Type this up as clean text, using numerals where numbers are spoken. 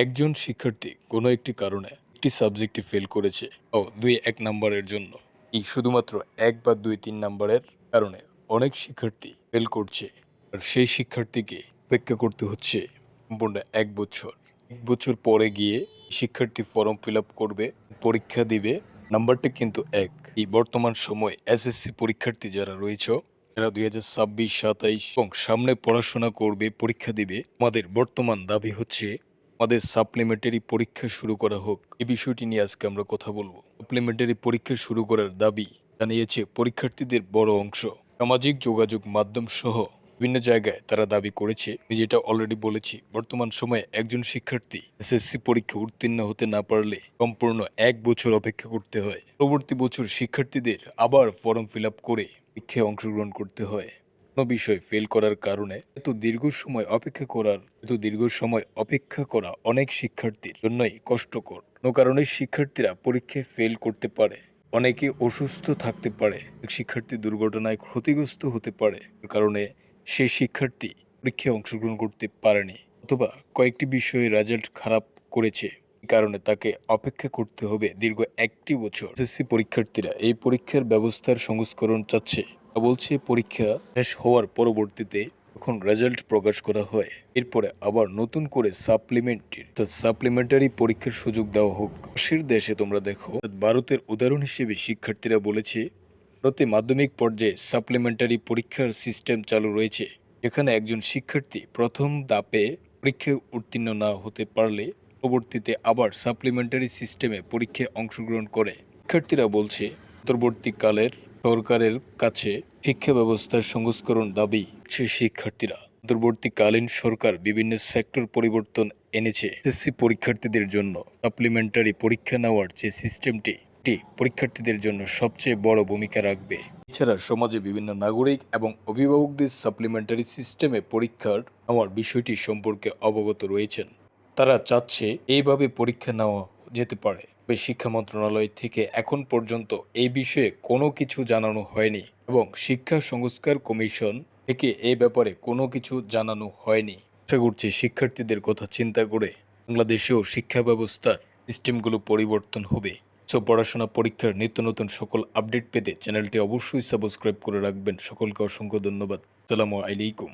একজন শিক্ষার্থী কোনো একটি কারণে একটি সাবজেক্টে ফেল করেছে ও ২-১ নাম্বারের জন্য। এই শুধুমাত্র ১ বা ২-৩ নাম্বারের কারণে অনেক শিক্ষার্থী ফেল করছে। আর সেই শিক্ষার্থীকে অপেক্ষা করতে হচ্ছে সম্পূর্ণ ১ বছর। ১ বছর পরে গিয়ে শিক্ষার্থী ফর্ম ফিল আপ করবে, পরীক্ষা দিবে। নাম্বারটা কিন্তু ১। এই বর্তমান সময়ে এসএসসি পরীক্ষার্থী যারা রয়েছে, যারা ২০২৬, ২৭ এবং সামনে পড়াশোনা করবে, পরীক্ষা দিবে, আমাদের বর্তমান দাবি হচ্ছে আমাদের সাপ্লিমেন্টারি পরীক্ষা শুরু করা হোক। এই বিষয়টি নিয়ে আজকে আমরা কথা বলবো। সাপ্লিমেন্টারি পরীক্ষা শুরু করার দাবি জানিয়েছে পরীক্ষার্থীদের বড় অংশ। সামাজিক যোগাযোগ মাধ্যম সহ বিভিন্ন জায়গায় তারা দাবি করেছে। আমি যেটা অলরেডি বলেছি, বর্তমান সময়ে একজন শিক্ষার্থী এসএসসি পরীক্ষা উত্তীর্ণ হতে না পারলে সম্পূর্ণ ১ বছর অপেক্ষা করতে হয়। পরবর্তী বছর শিক্ষার্থীদের আবার ফর্ম ফিল আপ করে পরীক্ষায় অংশগ্রহণ করতে হয়। কোনো বিষয় ফেল করার কারণে এত দীর্ঘ সময় অপেক্ষা করা অনেক শিক্ষার্থীর জন্যই কষ্টকর। কোনো কারণে শিক্ষার্থীরা পরীক্ষায় ফেল করতে পারে, অনেকে অসুস্থ থাকতে পারে, শিক্ষার্থী দুর্ঘটনায় ক্ষতিগ্রস্ত হতে পারে, কারণে সেই শিক্ষার্থী পরীক্ষায় অংশগ্রহণ করতে পারেনি, অথবা কয়েকটি বিষয়ে রেজাল্ট খারাপ করেছে, কারণে তাকে অপেক্ষা করতে হবে দীর্ঘ ১টি বছর। এসএসসি পরীক্ষার্থীরা এই পরীক্ষার ব্যবস্থার সংস্করণ চাচ্ছে। বলছে পরীক্ষা শেষ হওয়ার পরবর্তীতে যখন রেজাল্ট প্রকাশ করা হয়, এরপরে আবার নতুন করে সাপ্লিমেন্টারি পরীক্ষার সুযোগ দেওয়া হোক। পাশের দেশে তোমরা দেখো, ভারতের উদাহরণ হিসেবে শিক্ষার্থীরা বলেছে ভারতে মাধ্যমিক পর্যায়ে সাপ্লিমেন্টারি পরীক্ষার সিস্টেম চালু রয়েছে, যেখানে একজন শিক্ষার্থী প্রথম ধাপে পরীক্ষায় উত্তীর্ণ না হতে পারলে পরবর্তীতে আবার সাপ্লিমেন্টারি সিস্টেমে পরীক্ষায় অংশগ্রহণ করে। শিক্ষার্থীরা বলছে অন্তর্বর্তীকালের সরকারের কাছে শিক্ষা ব্যবস্থার সংস্করণ দাবি। সে শিক্ষার্থীরা অন্তর্বর্তীকালীন সরকার বিভিন্ন সেক্টর পরিবর্তন এনেছে এসএসসি পরীক্ষার্থীদের জন্য। সাপ্লিমেন্টারি পরীক্ষা নেওয়ার যে সিস্টেমটি, পরীক্ষার্থীদের জন্য সবচেয়ে বড় ভূমিকা রাখবে। এছাড়া সমাজে বিভিন্ন নাগরিক এবং অভিভাবকদের সাপ্লিমেন্টারি সিস্টেমে পরীক্ষার নেওয়ার বিষয়টি সম্পর্কে অবগত রয়েছেন। তারা চাচ্ছে এইভাবে পরীক্ষা নেওয়া যেতে পারে। তবে শিক্ষা মন্ত্রণালয় থেকে এখন পর্যন্ত এই বিষয়ে কোনো কিছু জানানো হয়নি এবং শিক্ষা সংস্কার কমিশন থেকে এই ব্যাপারে কোনো কিছু জানানো হয়নি। আশা করছি শিক্ষার্থীদের কথা চিন্তা করে বাংলাদেশেও শিক্ষা ব্যবস্থার সিস্টেমগুলো পরিবর্তন হবে। পড়াশোনা পরীক্ষার নিত্য নতুন সকল আপডেট পেতে চ্যানেলটি অবশ্যই সাবস্ক্রাইব করে রাখবেন। সকলকে অসংখ্য ধন্যবাদ। আসসালামু আলাইকুম।